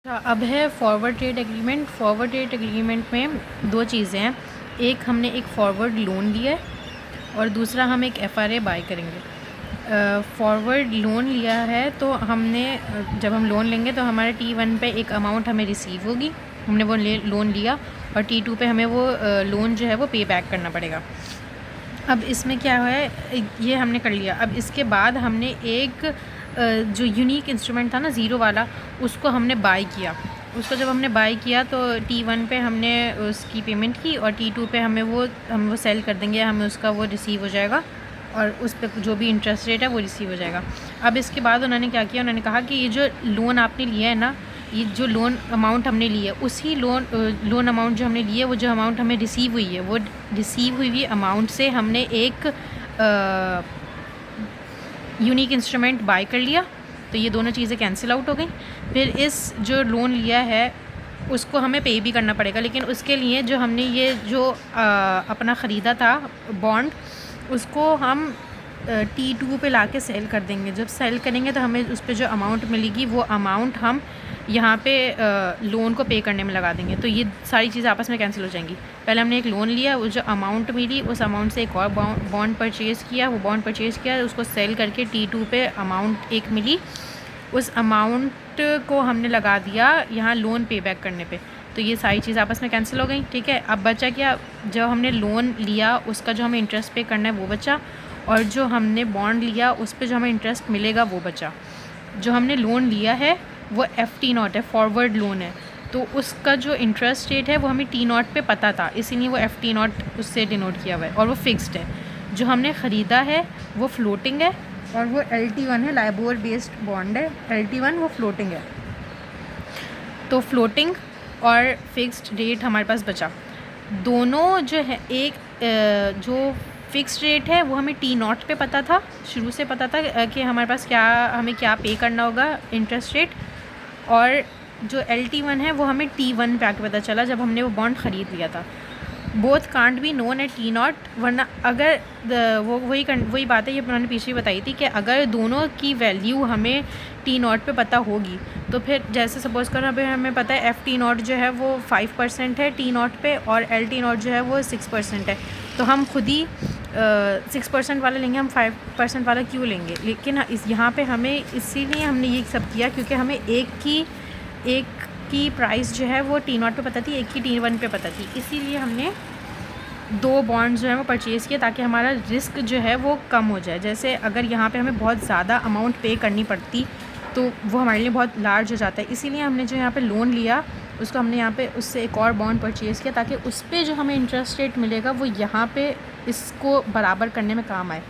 अब है forward trade agreement. Forward trade agreement में दो चीज़ें हैं, एक हमने एक फॉरवर्ड लोन लिया है और दूसरा हम एक एफआरए बाय करेंगे। फॉरवर्ड लोन लिया है तो हमने जब हम लोन लेंगे तो हमारे T1 पे एक अमाउंट हमें रिसीव होगी, हमने वो लोन लिया, और T2 पे हमें वो लोन जो है वो पे बैक करना पड़ेगा। अब इसमें क्या है, ये हमने कर लिया। अब इसके बाद हमने एक जो यूनिक इंस्ट्रूमेंट था ना, ज़ीरो वाला, उसको हमने बाय किया। उसको जब हमने बाय किया तो T1 पे हमने उसकी पेमेंट की और T2 पे हम वो सेल कर देंगे, हमें उसका वो रिसीव हो जाएगा और उस पर जो भी इंटरेस्ट रेट है वो रिसीव हो जाएगा। अब इसके बाद उन्होंने क्या किया, उन्होंने कहा कि ये जो लोन आपने लिया है ना, ये जो लोन अमाउंट हमने लिया है, उसी लोन अमाउंट जो हमने लिया है, वो जो अमाउंट हमें रिसीव हुई है, वो रिसीव हुई अमाउंट से हमने एक यूनिक इंस्ट्रूमेंट बाय कर लिया। तो ये दोनों चीज़ें कैंसिल आउट हो गई। फिर इस जो लोन लिया है उसको हमें पे भी करना पड़ेगा, लेकिन उसके लिए जो हमने ये जो अपना ख़रीदा था बॉन्ड, उसको हम T2 पे लाके सेल कर देंगे। जब सेल करेंगे तो हमें उस पर जो अमाउंट मिलेगी वो अमाउंट हम यहाँ पे लोन को पे करने में लगा देंगे। तो ये सारी चीज़ें आपस में कैंसिल हो जाएंगी। पहले हमने एक लोन लिया, वो जो अमाउंट मिली उस अमाउंट से एक और बॉन्ड परचेज़ किया, वो बॉन्ड परचेज़ किया, उसको सेल करके T2 पे अमाउंट एक मिली, उस अमाउंट को हमने लगा दिया यहाँ लोन पे बैक करने पे। तो ये सारी चीज़ आपस में कैंसिल हो गई। ठीक है, अब बचा क्या, जब हमने लोन लिया उसका जो हमें इंटरेस्ट पे करना है वो बचा, और जो हमने बॉन्ड लिया उस पर जो हमें इंटरेस्ट मिलेगा वो बचा। जो हमने लोन लिया है वो FT0 है, फॉरवर्ड लोन है, तो उसका जो इंटरेस्ट रेट है वो हमें T0 पे पता था, इसीलिए वो FT0 उससे डिनोट किया हुआ है और वो फिक्स्ड है। जो हमने ख़रीदा है वो फ्लोटिंग है और वो LT1 है, लाइबोर बेस्ड बॉन्ड है। LT1 वो फ्लोटिंग है, तो फ्लोटिंग और फिक्स्ड रेट हमारे पास बचा। दोनों जो है, एक जो फ़िक्स्ड रेट है वो हमें T0 पे पता था, शुरू से पता था कि हमारे पास हमें क्या पे करना होगा इंटरेस्ट रेट, और जो LT1 है वो हमें T1 पे आके पता चला जब हमने वो बॉन्ड ख़रीद लिया था। Both can't be known at T0, वरना अगर वही बात है, ये मैंने पीछे बताई थी कि अगर दोनों की वैल्यू हमें T0 पे पता होगी तो फिर जैसे सपोज़ करो अभी हमें पता है FT0 जो है वो 5% है T0 पे और LT0 जो है वो 6% है, तो हम खुद ही 6% वाला लेंगे, हम 5% वाला क्यों लेंगे। लेकिन यहाँ पे हमें इसीलिए हमने ये सब किया क्योंकि हमें एक की प्राइस जो है वो T0 पे पता थी, एक की T1 पे पता थी, इसीलिए हमने दो बॉन्ड्स जो है वो परचेज़ किया ताकि हमारा रिस्क जो है वो कम हो जाए। जैसे अगर यहाँ पे हमें बहुत ज़्यादा अमाउंट पे करनी पड़ती तो वो हमारे लिए बहुत लार्ज हो जाता है, इसीलिए हमने जो यहाँ पे लोन लिया उसको हमने यहाँ पे उससे एक और बॉन्ड परचेज़ किया ताकि उस पर जो हमें इंटरेस्ट रेट मिलेगा वो यहाँ पे इसको बराबर करने में काम आए।